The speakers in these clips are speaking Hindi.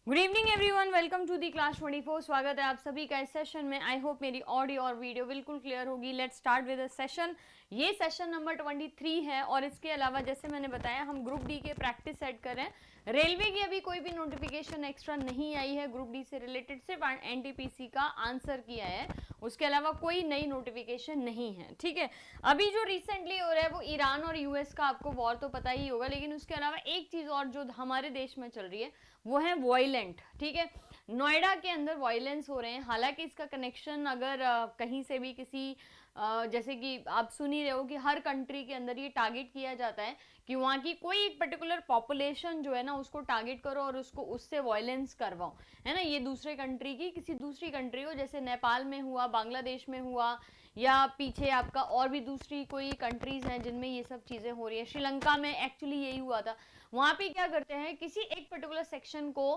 Good evening everyone, welcome to the class 24। स्वागत है आप सभी का इस सेशन में। आई होप मेरी ऑडियो और वीडियो बिल्कुल क्लियर होगी। Let's start with the session. ये सेशन नंबर 23 है और इसके अलावा जैसे मैंने बताया हम ग्रुप डी के प्रैक्टिस सेट कर रहे हैं। रेलवे की अभी कोई भी नोटिफिकेशन एक्स्ट्रा नहीं आई है ग्रुप डी से रिलेटेड, सिर्फ एनटीपीसी का आंसर किया है, उसके अलावा कोई नई नोटिफिकेशन नहीं है। ठीक है, अभी जो रिसेंटली हो रहा है वो ईरान और यूएस का आपको वॉर तो पता ही होगा, लेकिन उसके अलावा एक चीज और जो हमारे देश में चल रही है वो है वायलेंट। ठीक है, नोएडा के अंदर वायलेंस हो रहे हैं। हालांकि इसका कनेक्शन अगर कहीं से भी किसी जैसे कि आप सुन ही रहे हो कि हर कंट्री के अंदर ये टारगेट किया जाता है कि वहाँ की कोई एक पर्टिकुलर पॉपुलेशन जो है ना उसको टारगेट करो और उसको उससे वायलेंस करवाओ, है ना। ये दूसरे कंट्री की किसी दूसरी कंट्री हो, जैसे नेपाल में हुआ, बांग्लादेश में हुआ, या पीछे आपका और भी दूसरी कोई कंट्रीज हैं जिनमें ये सब चीजें हो रही है। श्रीलंका में एक्चुअली यही हुआ था। वहां पे क्या करते हैं, किसी एक पर्टिकुलर सेक्शन को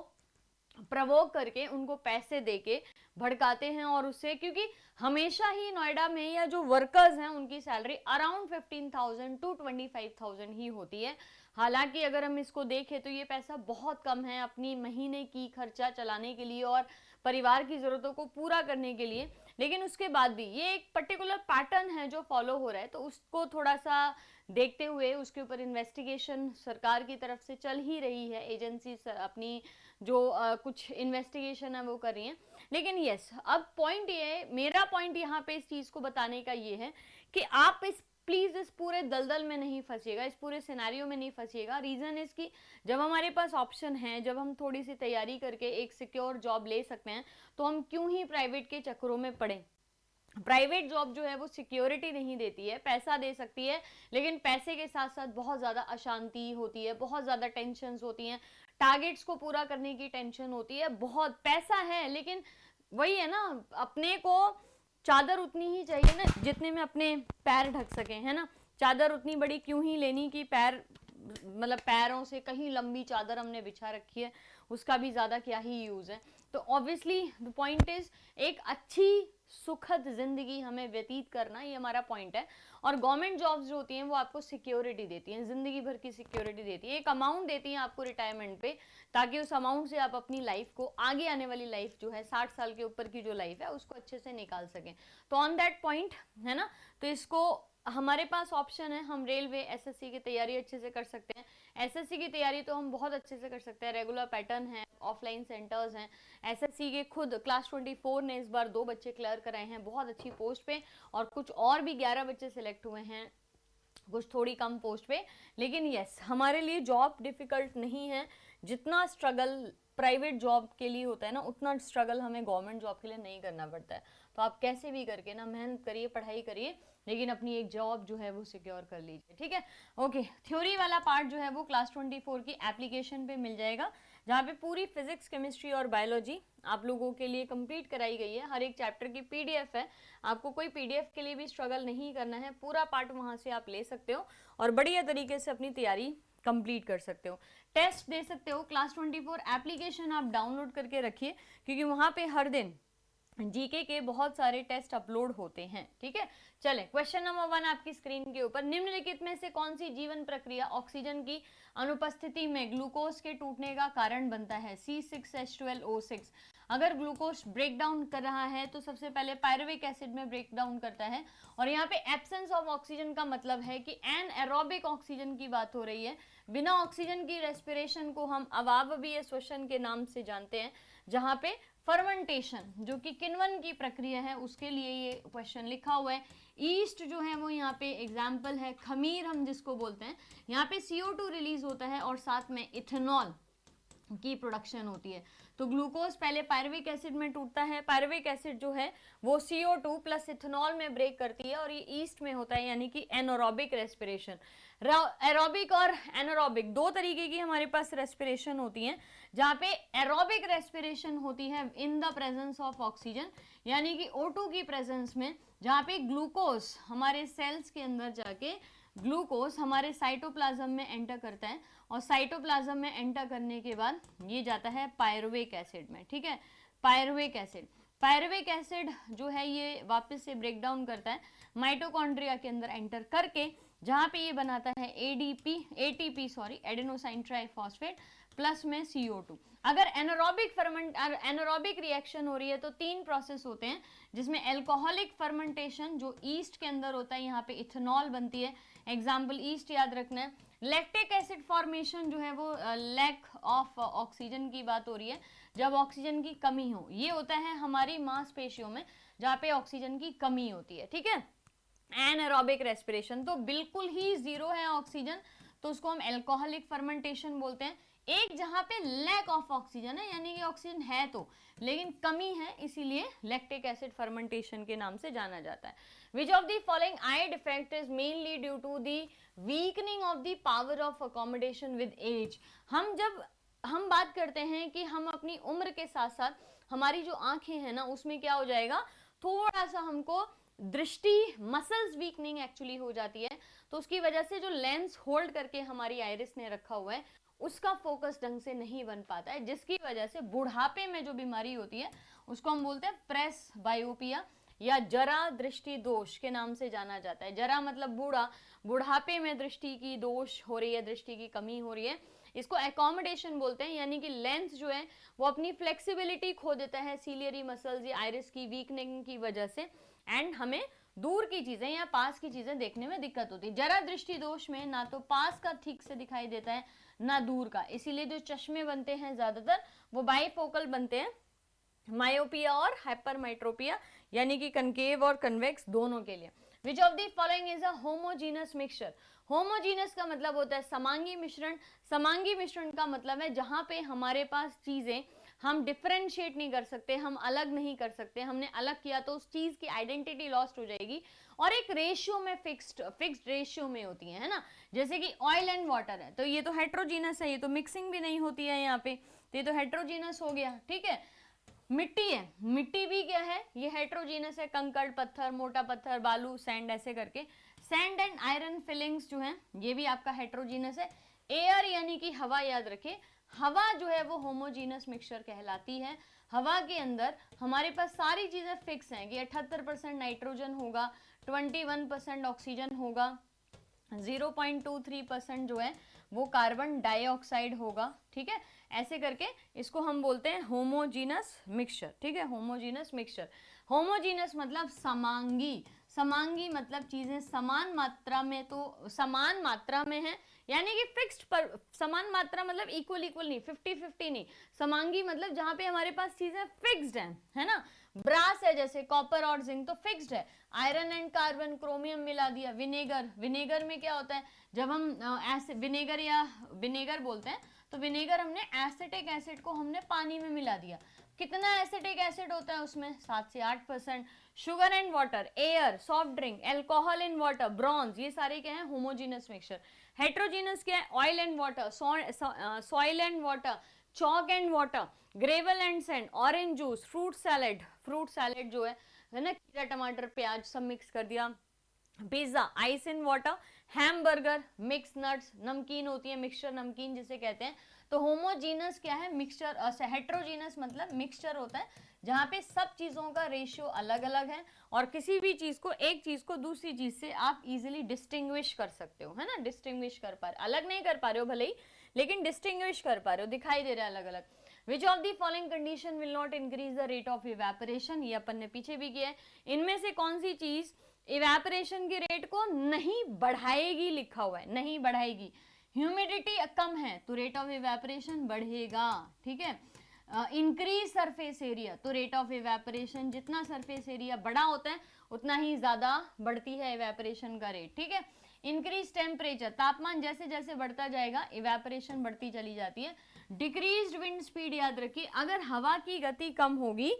प्रवोक करके उनको पैसे देके भड़काते हैं और उससे, क्योंकि हमेशा ही नोएडा में या जो वर्कर्स हैं उनकी सैलरी अराउंड 15,000 टू 25,000 ही होती है। हालांकि अगर हम इसको देखें तो ये पैसा बहुत कम है अपनी महीने की खर्चा चलाने के लिए और परिवार की जरूरतों को पूरा करने के लिए। लेकिन उसके बाद भी ये एक पर्टिकुलर पैटर्न है जो फॉलो हो रहा है, तो उसको थोड़ा सा देखते हुए उसके ऊपर इन्वेस्टिगेशन सरकार की तरफ से चल ही रही है। एजेंसी अपनी जो कुछ इन्वेस्टिगेशन है वो कर रही है। लेकिन यस, अब पॉइंट ये है, मेरा पॉइंट यहाँ पे इस चीज को बताने का ये है कि आप प्लीज इस पूरे दलदल में नहीं फंसिएगा, इस पूरे सिनेरियो में नहीं फंसिएगा। रीजन इज कि जब हमारे पास ऑप्शन है, जब हम थोड़ी सी तैयारी करके एक सिक्योर जॉब ले सकते हैं, तो हम क्यों ही प्राइवेट के चक्करों में पड़े। प्राइवेट जॉब जो है वो सिक्योरिटी नहीं देती है, पैसा दे सकती है, लेकिन पैसे के साथ साथ बहुत ज्यादा अशांति होती है, बहुत ज्यादा टेंशन होती हैं, टारगेट्स को पूरा करने की टेंशन होती है। बहुत पैसा है लेकिन वही है ना, अपने को चादर उतनी ही चाहिए ना जितने में अपने पैर ढक सके, है ना। चादर उतनी बड़ी क्यों ही लेनी कि पैर, मतलब पैरों से कहीं लंबी चादर हमने बिछा रखी है, उसका भी ज्यादा क्या ही यूज है। तो ऑब्वियसली द पॉइंट इज, एक अच्छी सुखद जिंदगी हमें व्यतीत करना, ये हमारा पॉइंट है। और गवर्नमेंट जॉब्स जो होती हैं वो आपको सिक्योरिटी देती हैं, जिंदगी भर की सिक्योरिटी देती है, एक अमाउंट देती हैं आपको रिटायरमेंट पे, ताकि उस अमाउंट से आप अपनी लाइफ को, आगे आने वाली लाइफ जो है 60 साल के ऊपर की जो लाइफ है उसको अच्छे से निकाल सकें। तो ऑन दैट पॉइंट, है ना, तो इसको हमारे पास ऑप्शन है, हम रेलवे एसएससी की तैयारी अच्छे से कर सकते हैं। एसएससी की तैयारी तो हम बहुत अच्छे से कर सकते हैं, रेगुलर पैटर्न है, ऑफलाइन सेंटर्स हैं। एसएससी के खुद क्लास 24 ने इस बार 2 बच्चे क्लियर कराए हैं बहुत अच्छी पोस्ट पे, और कुछ और भी 11 बच्चे सिलेक्ट हुए हैं कुछ थोड़ी कम पोस्ट पे। लेकिन यस, हमारे लिए जॉब डिफिकल्ट नहीं है। जितना स्ट्रगल प्राइवेट जॉब के लिए होता है ना, उतना स्ट्रगल हमें गवर्नमेंट जॉब के लिए नहीं करना पड़ता है। तो आप कैसे भी करके ना मेहनत करिए, पढ़ाई करिए, लेकिन अपनी एक जॉब जो है वो सिक्योर कर लीजिए। ठीक है, ओके। थ्योरी वाला पार्ट जो है वो क्लास 24 की एप्लीकेशन पे मिल जाएगा, जहाँ पे पूरी फिजिक्स, केमिस्ट्री और बायोलॉजी आप लोगों के लिए कंप्लीट कराई गई है। हर एक चैप्टर की पीडीएफ है, आपको कोई पीडीएफ के लिए भी स्ट्रगल नहीं करना है, पूरा पार्ट वहां से आप ले सकते हो और बढ़िया तरीके से अपनी तैयारी कंप्लीट कर सकते हो, टेस्ट दे सकते हो। क्लास 24 एप्लीकेशन आप डाउनलोड करके रखिए, क्योंकि वहां पे हर दिन जीके के बहुत सारे टेस्ट अपलोड होते हैं। ठीक है, चले क्वेश्चन नंबर 1 आपकी स्क्रीन के ऊपर। निम्नलिखित में से कौन सी जीवन प्रक्रिया ऑक्सीजन की अनुपस्थिति में ग्लूकोज के टूटने का कारण बनता है? C6H12O6। अगर ग्लूकोज ब्रेक डाउन कर रहा है तो सबसे पहले पायरुविक एसिड में ब्रेक डाउन करता है, और यहाँ पे एब्सेंस ऑफ ऑक्सीजन का मतलब है कि एनएरोबिक ऑक्सीजन की बात हो रही है। बिना ऑक्सीजन की रेस्पिरेशन को हम अवायवीय श्वसन के नाम से जानते हैं, जहां पे फर्मेंटेशन जो कि किण्वन की प्रक्रिया है उसके लिए ये क्वेश्चन लिखा हुआ है। ईस्ट जो है वो यहाँ पे एग्जाम्पल है, खमीर हम जिसको बोलते हैं। यहाँ पे CO2 रिलीज होता है और साथ में इथेनॉल की प्रोडक्शन होती है। तो ग्लूकोज पहले पायरुविक एसिड में टूटता है, पायरुविक एसिड जो है वो CO2 प्लस इथेनॉल में ब्रेक करती है, और ये ईस्ट में होता है, यानी कि एनोरोबिक रेस्पिरेशन। एरोबिक और एनोरोबिक दो तरीके की हमारे पास रेस्पिरेशन होती है, जहां पे एरोबिक रेस्पिरेशन होती है in the presence of oxygen, यानी कि O2 की प्रेजेंस में, जहां पे ग्लूकोज हमारे सेल्स के अंदर जाके ग्लूकोज हमारे साइटोप्लाज्म में एंटर करता है, और साइटोप्लाज्म में एंटर करने के बाद ये जाता है पायरुविक एसिड में। ठीक है, पायरुविक एसिड, पायरुविक एसिड जो है ये वापस से ब्रेक डाउन करता है माइटोकॉन्ड्रिया के अंदर एंटर करके, जहां पे ये बनाता है एटीपी, एडेनोसाइन ट्राइफॉस्फेट। प्लस में CO2। अगर एनारोबिक रिएक्शन हो रही है तो 3 प्रोसेस होते हैं, जिसमें एल्कोहलिक फर्मेंटेशन जो ईस्ट के अंदर होता है, यहाँ पे इथेनॉल बनती है, एग्जाम्पल ईस्ट याद रखना है। लैक्टिक एसिड फॉर्मेशन जो है वो लैक ऑफ ऑक्सीजन की बात हो रही है, जब ऑक्सीजन की कमी हो, ये होता है हमारी मांसपेशियों में जहाँ पे ऑक्सीजन की कमी होती है, ठीक है। एनारोबिक रेस्पिरेशन तो बिल्कुल ही जीरो है ऑक्सीजन, तो उसको हम एल्कोहलिक फर्मेंटेशन बोलते हैं। एक जहां पे लैक ऑफ ऑक्सीजन है, यानी कि ऑक्सीजन है तो लेकिन कमी है, इसीलिए लैक्टिक एसिड फर्मेंटेशन के नाम से जाना जाता है। Which of the following eye defect is mainly due to the weakening of the power of accommodation with age. हम बात करते हैं कि हम अपनी उम्र के साथ साथ हमारी जो आंखें हैं ना, उसमें क्या हो जाएगा, थोड़ा सा हमको दृष्टि मसल्स वीकनिंग एक्चुअली हो जाती है, तो उसकी वजह से जो लेंस होल्ड करके हमारी आइरिस ने रखा हुआ है उसका फोकस ढंग से नहीं बन पाता है, जिसकी वजह से बुढ़ापे में जो बीमारी होती है उसको हम बोलते हैं प्रेस बायोपिया या जरा दृष्टि दोष के नाम से जाना जाता है। जरा मतलब बूढ़ा, बुढ़ापे में दृष्टि की दोष हो रही है, दृष्टि की कमी हो रही है, इसको एकोमोडेशन बोलते हैं, यानी कि लेंस जो है वो अपनी फ्लेक्सिबिलिटी खो देता है सीलियरी मसल्स या आइरिस की वीकनिंग की वजह से, एंड हमें दूर की चीजें या पास की चीजें देखने में दिक्कत होती है। जरा दृष्टि दोष में ना तो पास का ठीक से दिखाई देता है ना दूर का, इसीलिए जो चश्मे बनते हैं ज्यादातर वो बाइफोकल बनते हैं, मायोपिया और हाइपरमेट्रोपिया, यानी कि कनकेव और कन्वेक्स दोनों के लिए। विच of the following is a homogeneous mixture. Homogeneous का मतलब होता है समांगी मिश्रण। समांगी मिश्रण का मतलब है जहां पे हमारे पास चीजें हम डिफरेंशिएट नहीं कर सकते, हम अलग नहीं कर सकते, हमने अलग किया तो उस चीज की आइडेंटिटी लॉस्ट हो जाएगी, और एक रेशियो में फिक्स्ड रेशियो में होती है ना। जैसे कि ऑयल एंड वाटर है तो ये तो हेट्रोजीनस है, ये तो मिक्सिंग भी नहीं होती है यहाँ पे, तो ये तो हेट्रोजीनस हो गया, ठीक है। मिट्टी है, मिट्टी भी क्या है, ये हेट्रोजीनस है, कंकड़, पत्थर, मोटा पत्थर, बालू, सैंड, ऐसे करके। सैंड एंड आयरन फिलिंग्स जो है ये भी आपका हेट्रोजीनस है। एयर यानी कि हवा, याद रखिए हवा जो है वो होमोजीनस मिक्सचर कहलाती है। हवा के अंदर हमारे पास सारी चीजें फिक्स हैं कि 78% नाइट्रोजन होगा, 21% ऑक्सीजन होगा, 0.23% जो है वो कार्बन डाइऑक्साइड होगा, ठीक है। ऐसे करके इसको हम बोलते हैं होमोजीनस मिक्सचर, ठीक है, होमोजीनस मिक्सचर। होमोजीनस मतलब समांगी, समांगी मतलब चीजें समान मात्रा में, तो समान मात्रा में है, यानी कि फिक्स्ड पर समान मात्रा मतलब इक्वल इक्वल नहीं, 50-50 नहीं। समांगी मतलब जहां पे हमारे पास चीजें फिक्स्ड हैं, है ना। ब्रास है जैसे कॉपर और जिंक तो फिक्स्ड है। आयरन एंड कार्बन, क्रोमियम मिला दिया। विनेगर, विनेगर में क्या होता है, जब हम विनेगर या विनेगर बोलते हैं तो विनेगर हमने एसिटिक एसिड को हमने पानी में मिला दिया। कितना एसिटिक एसिड होता है उसमें, 7 से 8%। Sugar and water, air, soft drink, alcohol in water, bronze, ये सारे क्या है होमोजीनस मिक्सचर। हेट्रोजीनस क्या है, oil and water, soil and water, chalk and water, gravel and sand, orange juice, fruit salad, fruit salad जो है ना, खीरा, टमाटर, प्याज सब मिक्स कर दिया। Pizza, ice in water, hamburger, mix nuts, नमकीन होती है, मिक्सचर नमकीन जिसे कहते हैं। तो होमोजीनस क्या है, मिक्सचर। हेट्रोजीनस मतलब मिक्सचर होता है जहां पे सब चीजों का रेशियो अलग अलग है, और किसी भी चीज को, एक चीज को दूसरी चीज से आप इजीली डिस्टिंग्विश कर सकते हो, है ना, डिस्टिंग्विश कर पा रहे, अलग नहीं कर पा रहे हो भले ही, लेकिन डिस्टिंग्विश कर पा रहे हो, दिखाई दे रहा है अलग अलग। विच of the following condition will not increase the rate of evaporation, ये अपन ने पीछे भी किया है। इनमें से कौन सी चीज इवेपोरेशन के रेट को नहीं बढ़ाएगी, लिखा हुआ है नहीं बढ़ाएगी। ह्यूमिडिटी कम है तो रेट ऑफ इवेपोरेशन बढ़ेगा, ठीक है। इंक्रीज सरफेस एरिया, तो रेट ऑफ इवेपोरेशन, जितना सरफेस एरिया बड़ा होता है उतना ही ज्यादा बढ़ती है इवेपोरेशन का रेट, ठीक है। इंक्रीज टेम्परेचर, तापमान जैसे जैसे बढ़ता जाएगा इवेपोरेशन बढ़ती चली जाती है। डिक्रीज्ड विंड स्पीड, याद रखिए अगर हवा की गति कम होगी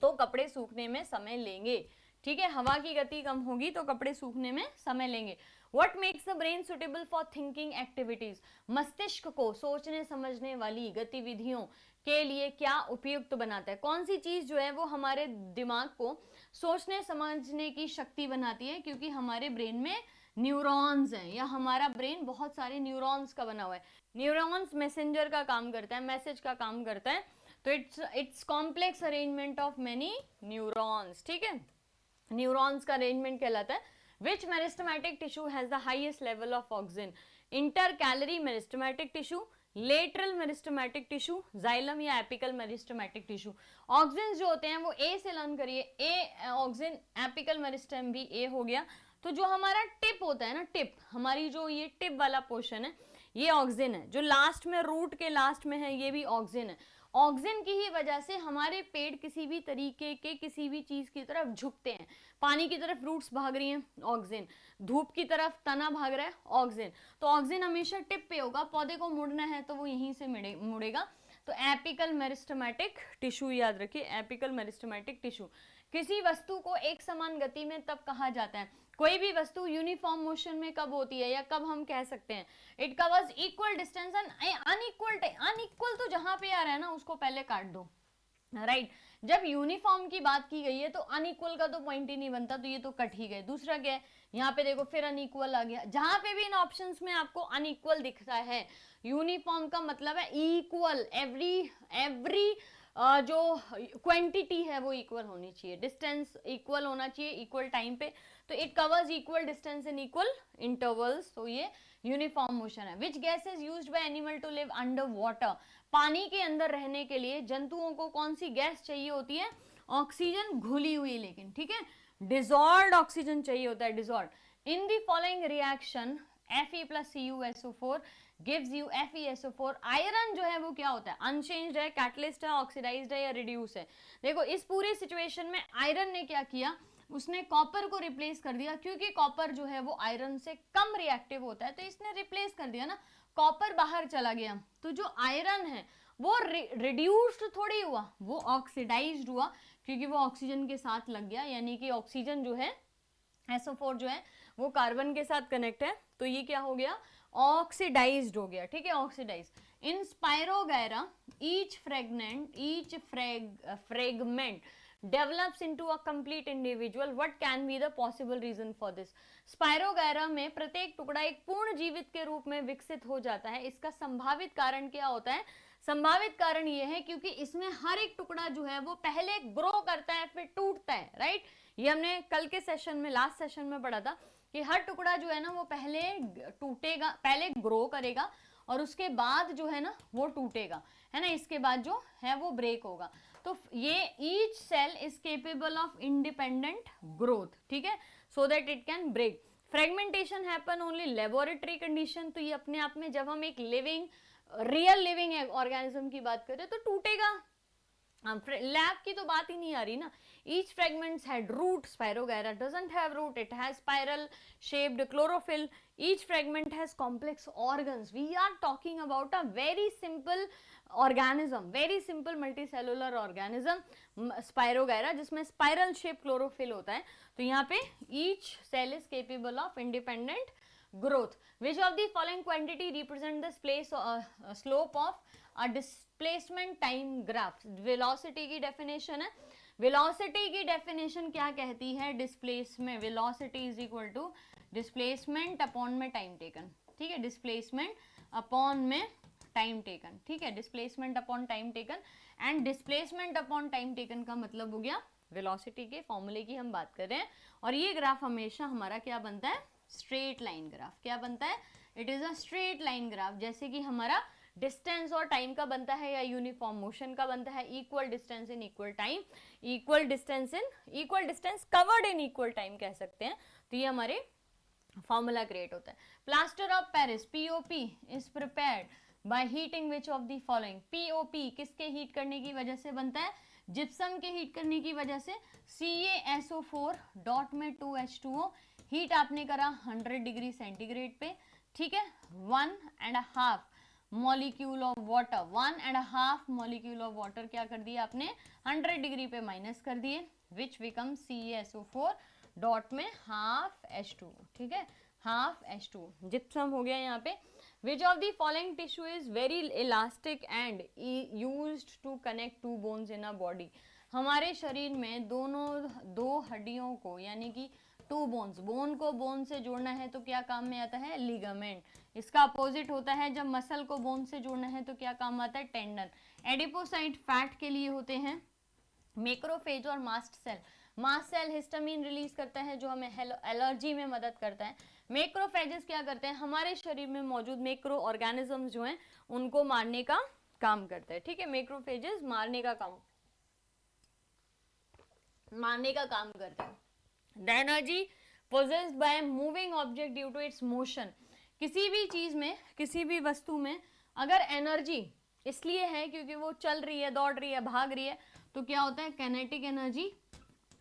तो कपड़े सूखने में समय लेंगे, ठीक है, हवा की गति कम होगी तो कपड़े सूखने में समय लेंगे। What makes the brain suitable for thinking activities? मस्तिष्क को सोचने समझने वाली गतिविधियों के लिए क्या उपयुक्त बनाता है, कौन सी चीज जो है वो हमारे दिमाग को सोचने समझने की शक्ति बनाती है, क्योंकि हमारे ब्रेन में न्यूरॉन्स हैं, या हमारा ब्रेन बहुत सारे न्यूरॉन्स का बना हुआ है। न्यूरॉन्स मैसेंजर का काम करता है, मैसेज का काम करता है, तो it's complex arrangement of many neurons, ठीक है, न्यूरॉन्स का अरेंजमेंट कहलाता है। Which meristematic tissue has the highest level of oxygen? Intercalary meristematic tissue lateral meristematic tissue, xylem या एपिकल मेरिस्टेमेटिक टिश्यू। ऑक्सिन जो होते हैं वो ए से लर्न करिए, ए ऑक्सिन, एपिकल मेरिस्टेम भी ए हो गया। तो जो हमारा टिप होता है ना, टिप, हमारी जो ये टिप वाला पोर्शन है ये ऑक्सिन है, जो लास्ट में रूट के लास्ट में है ये भी ऑक्सिन है। ऑक्सिन की ही वजह से हमारे पेड़ किसी भी तरीके के किसी भी चीज की तरफ झुकते हैं। पानी की तरफ रूट्स भाग रही हैं, ऑक्सिन, धूप की तरफ तना भाग रहा है, ऑक्सिन। तो ऑक्सिन हमेशा टिप पे होगा, पौधे को मुड़ना है तो वो यहीं से मुड़ेगा। तो एपिकल मेरिस्टेमेटिक टिश्यू याद रखिए, एपिकल मेरिस्टेमेटिक टिश्यू। किसी वस्तु को एक समान गति में तब कहा जाता है, कोई भी वस्तु यूनिफॉर्म मोशन में कब होती है या कब हम कह सकते हैं it covers equal distance and unequal. Unequal तो जहां पे आ रहा है ना उसको पहले काट दो, राइट। जब यूनिफॉर्म की बात की गई है तो अनइक्वल का तो पॉइंट ही नहीं बनता, तो ये तो कट ही गए। दूसरा क्या है, यहाँ पे देखो फिर अनइक्वल आ गया। जहां पे भी इन ऑप्शंस में आपको अनइक्वल दिखता है, यूनिफॉर्म का मतलब है इक्वल, एवरी जो क्वांटिटी है वो इक्वल होनी चाहिए, डिस्टेंस इक्वल होना चाहिए इक्वल टाइम पे। तो it covers equal distance in equal intervals, तो ये यूनिफॉर्म मोशन है। Which gas is used by animal to live under water, पानी के अंदर रहने के लिए जंतुओं को कौन सी गैस चाहिए होती है? ऑक्सीजन घुली हुई, लेकिन ठीक है, डिसॉल्व्ड ऑक्सीजन चाहिए होता है, dissolved. In the following reaction Fe plus CuSO4 gives you FeSO4। Iron जो है वो क्या होता है? अनचेंज्ड है, कैटलिस्ट है, ऑक्सीडाइज्ड है या रिड्यूस है? देखो इस पूरे सिचुएशन में आयरन ने क्या किया, उसने कॉपर को रिप्लेस कर दिया, क्योंकि कॉपर जो है वो आयरन से कम रिएक्टिव होता है, तो इसने रिप्लेस कर दिया ना, कॉपर बाहर चला गया। तो जो आयरन है वो रिड्यूस्ड थोड़ी हुआ, वो ऑक्सीडाइज्ड हुआ, क्योंकि वो ऑक्सीजन के साथ लग गया, यानी कि ऑक्सीजन जो है SO4 जो है वो कार्बन के साथ कनेक्ट है, तो ये क्या हो गया? ऑक्सीडाइज्ड हो गया, ठीक है, oxidise. In spirogyra each fragment develops into a complete individual, what can be the possible reason for this? Spirogyra में प्रत्येक टुकड़ा एक पूर्ण जीवित के रूप में विकसित हो जाता है, इसका संभावित कारण क्या होता है? संभावित कारण ये है क्योंकि इसमें हर एक टुकड़ा जो है वो पहले ग्रो करता है फिर टूटता है, राइट। ये हमने कल के सेशन में, लास्ट सेशन में पढ़ा था कि हर टुकड़ा जो है ना वो पहले टूटेगा, पहले ग्रो करेगा और उसके बाद जो है ना वो टूटेगा, है ना, इसके बाद जो है वो ब्रेक होगा। तो ये each cell is capable of independent growth, ठीक है, so that it can break. Fragmentation happen only laboratory condition, तो ये अपने आप में जब हम एक लिविंग रियल लिविंग ऑर्गेनिज्म की बात करें तो टूटेगा, लैब की तो बात ही नहीं आ रही ना। Each fragments had root, Spirogyra doesn't have root, it has spiral shaped chlorophyll. Each fragment has complex organs. We are talking about a very simple organism, very simple multicellular organism, Spirogyra, जिसमें spiral shaped chlorophyll होता है। तो यहाँ पे each cell is capable of independent growth. Which of the following quantity represent the slope of a displacement time graph? Velocity की definition है, वेलोसिटी की डेफिनेशन क्या कहती है? Displacement, velocity is equal to displacement upon में टाइम टेकन, ठीक है, डिस्प्लेसमेंट अपॉन में टाइम टेकन, ठीक है, displacement upon time taken. And displacement upon time taken का मतलब हो गया वेलोसिटी के फॉर्मूले की हम बात कर रहे हैं। और ये ग्राफ हमेशा हमारा क्या बनता है? Straight line graph. क्या बनता है? It is a straight line graph, जैसे कि हमारा डिस्टेंस और टाइम का बनता है या यूनिफॉर्म मोशन का बनता है, equal distance in equal time, equal distance covered in equal time कह सकते हैं। तो ये हमारे फॉर्मूला क्रिएट होता है। Plaster of Paris POP is prepared by heating which of the following? POP किसके हीट करने की वजह से बनता है? जिप्सम के हीट करने की वजह से। CaSO4 डॉट में 2H2O, हीट आपने करा 100 डिग्री सेंटीग्रेड पे, ठीक है, 1.5 molecule of water, 1.5 molecule of water क्या कर दिया आपने? 100 डिग्री पे माइनस कर दिए, विच बिकम CaSO4 डॉट में हाफ H2, ठीक है, हाफ H2 जिप्सम हो गया यहाँ पे। Which of the following tissue is very elastic and used to connect two bones in a body? हमारे शरीर में दो हड्डियों को, यानी कि टू बोन्स, बोन को बोन से जोड़ना है तो क्या काम में आता है? लिगामेंट। इसका अपोजिट होता है जब मसल को बोन से जोड़ना है तो क्या काम आता है? टेंडन। एडिपोसाइट फैट के लिए होते हैं। मैक्रोफेज और mast cell, mast cell histamine release करता है जो हमें एलर्जी में मदद करता है। मैक्रोफेजेस क्या करते हैं, हमारे शरीर में मौजूद मैक्रो ऑर्गेनिजम्स जो हैं उनको मारने का काम करते हैं, ठीक है। मैक्रोफेजेस मारने का काम करते हैं। The energy possessed by a moving object due to its motion, किसी भी चीज में, किसी भी वस्तु में अगर एनर्जी इसलिए है क्योंकि वो चल रही है, दौड़ रही है, भाग रही है, तो क्या होता है, काइनेटिक एनर्जी,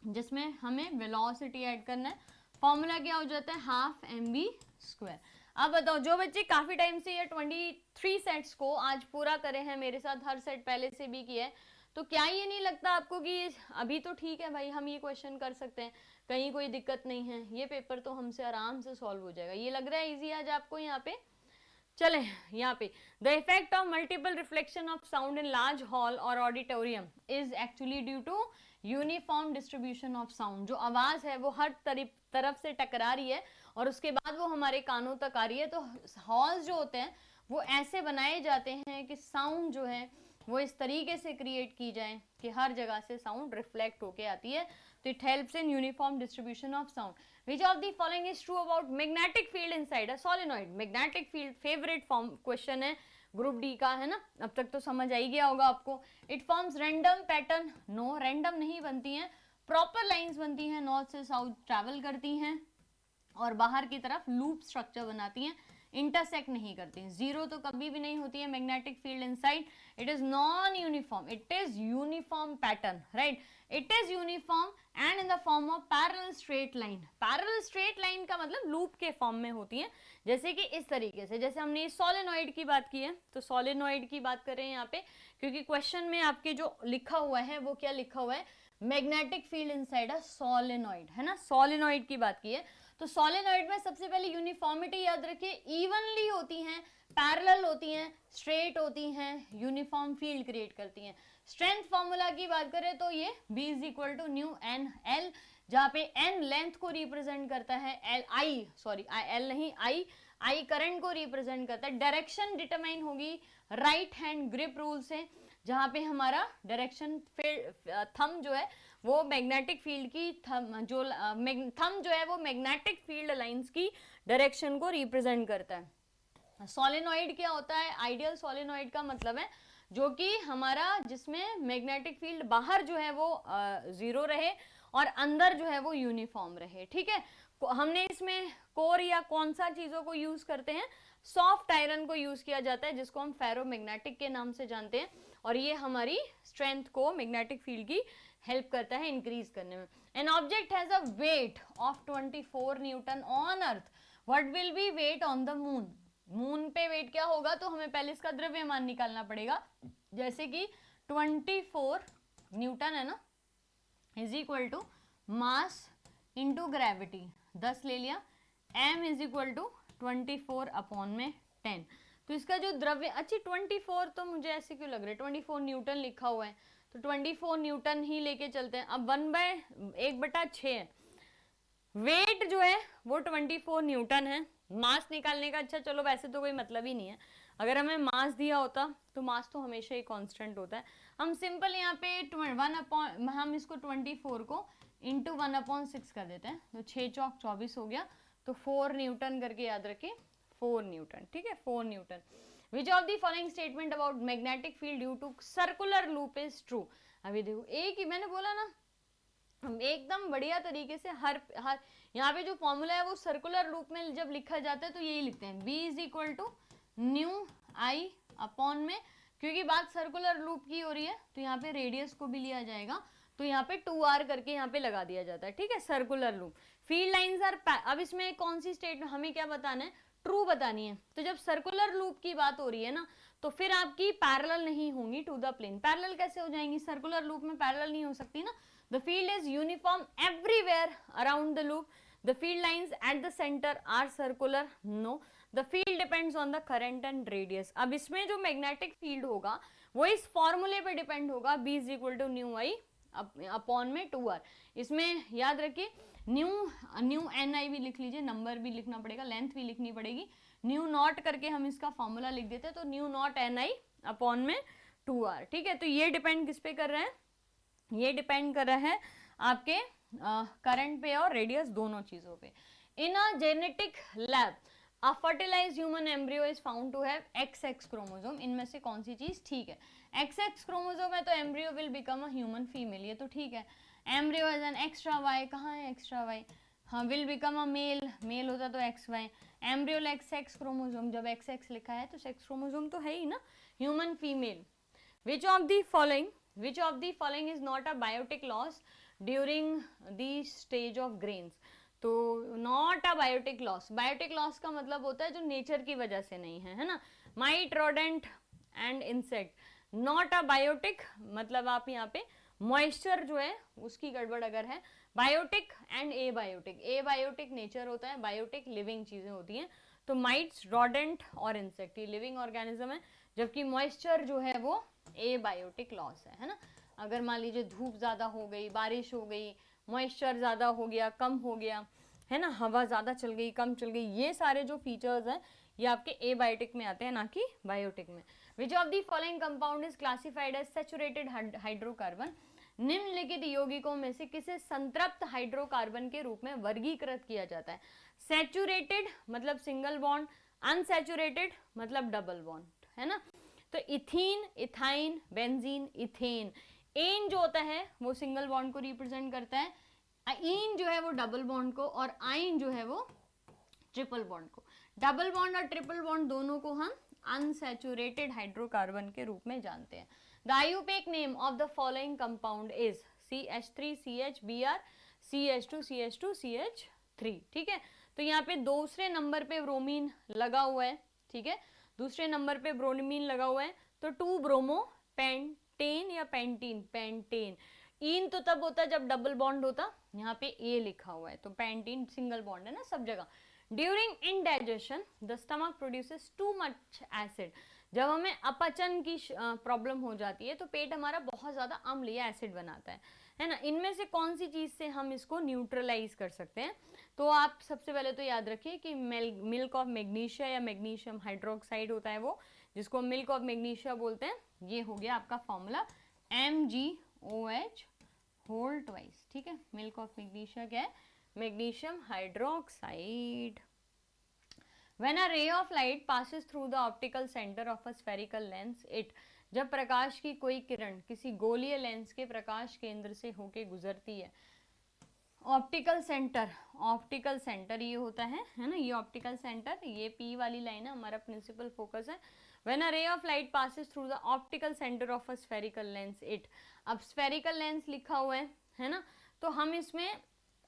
जिसमें हमें वेलोसिटी ऐड करना है। फॉर्मूला क्या हो जाता है, हाफ mv²। अब बताओ, जो बच्चे काफी टाइम से ये 23 सेट्स को आज पूरा करे हैं मेरे साथ, हर सेट पहले से भी किया है, तो क्या ये नहीं लगता आपको कि अभी तो ठीक है भाई, हम ये क्वेश्चन कर सकते हैं, कहीं कोई दिक्कत नहीं है, ये पेपर तो हमसे आराम से सॉल्व हो जाएगा, ये लग रहा है इजी आज आपको? यहाँ पे चले, यहाँ पे the effect of multiple reflection of sound in large hall और auditorium is actually due to uniform distribution of sound. जो आवाज है वो हर तरफ से टकरा रही है और उसके बाद वो हमारे कानों तक आ रही है। तो हॉल्स जो होते हैं वो ऐसे बनाए जाते हैं कि साउंड जो है वो इस तरीके से क्रिएट की जाए कि हर जगह से साउंड रिफ्लेक्ट होके आती है। तो it helps in uniform distribution of sound. Which of the following is true about magnetic field inside a solenoid? Magnetic field favourite form question है ग्रुप डी का, है ना, अब तक तो समझ आ ही गया होगा आपको। It forms random pattern, no random नहीं बनती हैं, प्रॉपर लाइंस बनती हैं, नॉर्थ से साउथ ट्रैवल करती हैं और बाहर की तरफ लूप स्ट्रक्चर बनाती हैं, इंटरसेक्ट नहीं करती हैं। जीरो तो कभी भी नहीं होती है magnetic field inside. It is non uniform, it is uniform pattern, right, it is uniform and in the form of parallel straight line. Parallel straight line का मतलब लूप के फॉर्म में होती है, जैसे कि इस तरीके से, जैसे हमने सोलेनॉइड की बात की है, तो सोलेनॉइड की बात कर रहे हैं यहाँ पे, क्योंकि क्वेश्चन में आपके जो लिखा हुआ है वो क्या लिखा हुआ है, magnetic field inside a solenoid, है ना, सोलेनॉइड की बात की है। तो सोलेनॉइड में सबसे पहले यूनिफॉर्मिटी याद रखिए, इवनली होती हैं, पैरेलल होती हैं, स्ट्रेट होती हैं, यूनिफॉर्म फील्ड क्रिएट करती हैं। स्ट्रेंथ फॉर्मूला की बात करें तो ये B is equal to mu n l, जहाँ पे n लेंथ को रिप्रेजेंट करता है, एल नहीं, आई करंट को रिप्रेजेंट करता है। डायरेक्शन डिटरमाइन होगी राइट हैंड ग्रिप रूल से, जहाँ पे हमारा डायरेक्शन थंब जो है वो मैग्नेटिक फील्ड की थंब जो है वो मैग्नेटिक फील्ड लाइंस की डायरेक्शन को रिप्रेजेंट करता है। सोलेनॉइड क्या होता है, आइडियल सोलेनॉइड का मतलब है जो कि हमारा, जिसमें मैग्नेटिक फील्ड बाहर जो है वो जीरो रहे और अंदर जो है वो यूनिफॉर्म रहे, ठीक है। हमने इसमें कोर या कौन सा चीजों को यूज करते हैं, सॉफ्ट आयरन को यूज किया जाता है, जिसको हम फेरोमैग्नेटिक के नाम से जानते हैं, और ये हमारी स्ट्रेंथ को, मैग्नेटिक फील्ड की हेल्प करता है इंक्रीज करने में। An object has a weight of 24 newton on earth, what will be weight on the moon? Moon पे वेट क्या होगा, तो हमें पहले इसका द्रव्यमान निकालना पड़ेगा, जैसे कि 24 न्यूटन है ना, is equal to mass into gravity 10 ले लिया, m is equal to 24 upon में 10। तो इसका जो द्रव्य, अच्छी 24 तो मुझे ऐसे क्यों लग रहा है, 24 न्यूटन लिखा हुआ है, तो 24 न्यूटन ही लेके चलते हैं। अब 1/6 है, वेट जो है वो 24 न्यूटन है, मास निकालने का, अच्छा चलो वैसे तो कोई मतलब ही नहीं है, अगर हमें मास दिया होता तो मास तो हमेशा ही कांस्टेंट होता है। हम सिंपल यहाँ पे हम इसको 24 को इंटू 1/6 कर देते हैं, तो 6 चौक 24 हो गया, तो 4 न्यूटन करके याद रखें, 4 न्यूटन, ठीक है, 4 newton. Which of the following statement about magnetic field due to circular loop is true? अभी देखो, एक ही मैंने बोला ना, एकदम बढ़िया तरीके से हर यहाँ पे जो फॉर्मूला है वो सर्कुलर लूप में जब लिखा जाता है तो यही लिखते हैं, B is equal to mu I upon में, क्योंकि बात सर्कुलर लूप की हो रही है तो यहाँ पे रेडियस को भी लिया जाएगा, तो यहाँ पे 2r करके यहाँ पे लगा दिया जाता है, ठीक है, circular loop. Field lines are, अब इसमें कौन सी स्टेट हमें क्या बताना है, ट्रू बतानी है। तो जब सर्कुलर लूप की बात हो रही है ना, तो फिर आपकी पैरेलल नहीं होंगी टू द प्लेन। पैरेलल कैसे हो जाएंगी, सर्कुलर लूप में पैरेलल नहीं हो सकती ना। The field is uniform everywhere around the loop. The field lines at the center are circular. No. The field depends on the current and radius. अब इसमें जो magnetic field होगा वो इस फॉर्मूले पे डिपेंड होगा, B is equal to new I upon में 2r। इसमें याद रखिए न्यू एन आई भी लिख लीजिए, नंबर भी लिखना पड़ेगा, लेंथ भी लिखनी पड़ेगी, न्यू नॉट करके हम इसका फॉर्मूला लिख देते हैं, तो new not an I upon में 2r, ठीक है। तो ये डिपेंड किस पे कर रहे हैं, ये डिपेंड कर रहा है आपके करंट पे और रेडियस दोनों चीजों पे। In a genetic lab a fertilized human embryo is found to have XX chromosome. इनमें से कौन सी चीज ठीक है? XX क्रोमोसोम है तो embryo will become a human female, ये तो ठीक है। Embryo has an extra Y, कहाँ है एक्स्ट्रा वाई? हाँ, will become a male, male होता तो XY। Embryo lack sex chromosome, जब XX लिखा है तो सेक्स क्रोमोसोम तो है ही ना, human female. Which of the following is not a biotic loss during the stage of grains? तो not abiotic loss, biotic loss का मतलब होता है जो नेचर की वजह से नहीं है, है ना। Mite, rodent and insect. Not abiotic मतलब आप यहाँ पे मॉइस्चर जो है उसकी गड़बड़ अगर है। Biotic and abiotic, abiotic nature होता है, बायोटिक लिविंग चीजें होती हैं। तो माइट्स, रोडेंट और इंसेक्ट ये लिविंग ऑर्गेनिज्म है, जबकि मॉइस्चर जो है वो ए बायोटिक लॉस है ना। अगर मान लीजिए धूप ज़्यादा हो गई, बारिश हो गई, मॉइस्चर ज़्यादा हो गया, कम हो गया, है ना, हवा ज़्यादा चल गई, कम चल गई, ये सारे जो फीचर्स हैं ये आपके ए बायोटिक में आते हैं, ना कि बायोटिक में। Which of the following compound is classified as saturated hydrocarbon? निम्नलिखित यौगिकों में से किसे संतृप्त हाइड्रोकार्बन के रूप में वर्गीकृत किया जाता है? सैचुरेटेड मतलब सिंगल बॉन्ड, अनसैचुरेटेड मतलब डबल बॉन्ड, है ना। तो इथीन, इथाइन, बेंजीन, इथेन। एन जो होता है वो सिंगल बॉन्ड को रिप्रेजेंट करता है, इन जो है वो डबल बॉन्ड को, और आइन जो है वो ट्रिपल बॉन्ड को। डबल बॉन्ड और ट्रिपल बॉन्ड दोनों को हम अनसैचुरेटेड हाइड्रोकार्बन के रूप में जानते हैं। The IUPAC name of the following compound is CH3 CHBr CH2 CH2 CH3। ठीक है, तो यहाँ पे दूसरे नंबर पे ब्रोमीन लगा हुआ है, ठीक है, दूसरे नंबर पे ब्रोमीन लगा हुआ है, तो 2 ब्रोमो पेंटेन या पेंटीन, पेंटेन। इन तो तब होता जब डबल बॉन्ड होता, यहाँ पे ए लिखा हुआ है, तो पेंटीन सिंगल बॉन्ड है ना सब जगह। During indigestion the stomach produces too much acid. जब हमें अपचन की प्रॉब्लम हो जाती है तो पेट हमारा बहुत ज्यादा अम्लीय एसिड बनाता है ना। इनमें से कौन सी चीज से हम इसको न्यूट्रलाइज कर सकते हैं? तो आप सबसे पहले तो याद रखिए कि मिल्क ऑफ मैग्नीशिया या मैग्नीशियम हाइड्रोक्साइड होता है वो, जिसको मिल्क ऑफ मैग्नीशिया बोलते हैं। ये हो गया आपका फॉर्मूला MgOH होल ट्वाइस, ठीक है। मिल्क ऑफ मैग्नीशिया क्या है? Magnesium hydroxide. When a ray of light passes through the optical center of a spherical lens, it जब प्रकाश की कोई किरण किसी गोलीय लेंस के प्रकाश केंद्र से होके गुजरती है, ऑप्टिकल सेंटर, ऑप्टिकल सेंटर ये होता है ना, ये ऑप्टिकल सेंटर, ये P वाली लाइन है, हमारा प्रिंसिपल फोकस है। When a ray of light passes through the optical center of a spherical lens, it, अब spherical lens लिखा हुआ है ना, तो हम इसमें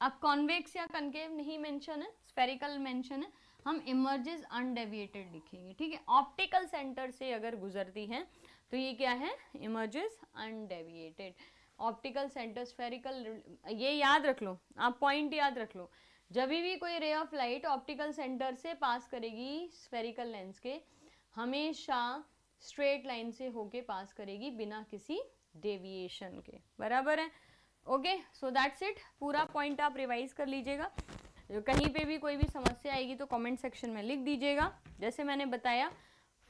अब कॉन्वेक्स या कनकेव नहीं मेंशन है, स्फेरिकल मेंशन है, हम इमर्जेस अनडेविएटेड लिखेंगे, ठीक है। ऑप्टिकल सेंटर से अगर गुजरती है तो ये क्या है? Emerges undeviated. Optical centre spherical, ये याद रख लो आप, पॉइंट याद रख लो। जब भी कोई ray of light optical centre से पास करेगी स्फेरिकल लेंस के, हमेशा स्ट्रेट लाइन से होके पास करेगी बिना किसी डेविएशन के, बराबर है। Okay, so that's it. पूरा पॉइंट आप रिवाइज कर लीजिएगा। कहीं पे भी कोई भी समस्या आएगी तो कमेंट सेक्शन में लिख दीजिएगा। जैसे मैंने बताया,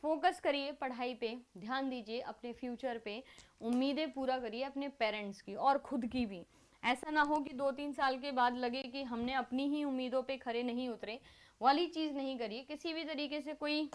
फोकस करिए पढ़ाई पे, ध्यान दीजिए अपने फ्यूचर पे, उम्मीदें पूरा करिए अपने पेरेंट्स की और खुद की भी। ऐसा ना हो कि 2-3 साल के बाद लगे कि हमने अपनी ही उम्मीदों पे खरे नहीं उतरे, वाली चीज़ नहीं करिए। किसी भी तरीके से कोई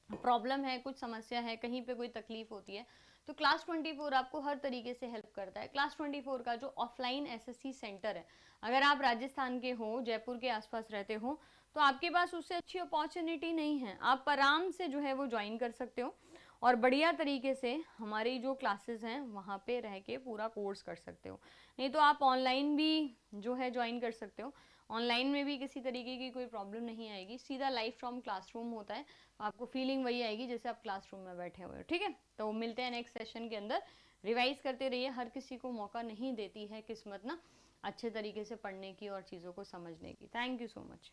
प्रॉब्लम है, कुछ समस्या है, कहीं पे कोई तकलीफ होती है, तो क्लास 24 आपको हर तरीके से हेल्प करता है। क्लास 24 का जो ऑफलाइन SSC सेंटर है, अगर आप राजस्थान के हो, जयपुर के आसपास रहते हो, तो आपके पास उससे अच्छी अपॉर्चुनिटी नहीं है। आप आराम से जो है वो ज्वाइन कर सकते हो और बढ़िया तरीके से हमारी जो क्लासेस हैं वहाँ पे रह के पूरा कोर्स कर सकते हो। नहीं तो आप ऑनलाइन भी जो है ज्वाइन कर सकते हो, ऑनलाइन में भी किसी तरीके की कोई प्रॉब्लम नहीं आएगी, सीधा लाइव फ्रॉम क्लासरूम होता है, आपको फीलिंग वही आएगी जैसे आप क्लासरूम में बैठे हुए हो, ठीक है। तो मिलते हैं नेक्स्ट सेशन के अंदर। रिवाइज करते रहिए, हर किसी को मौका नहीं देती है किस्मत ना अच्छे तरीके से पढ़ने की और चीज़ों को समझने की। Thank you so much.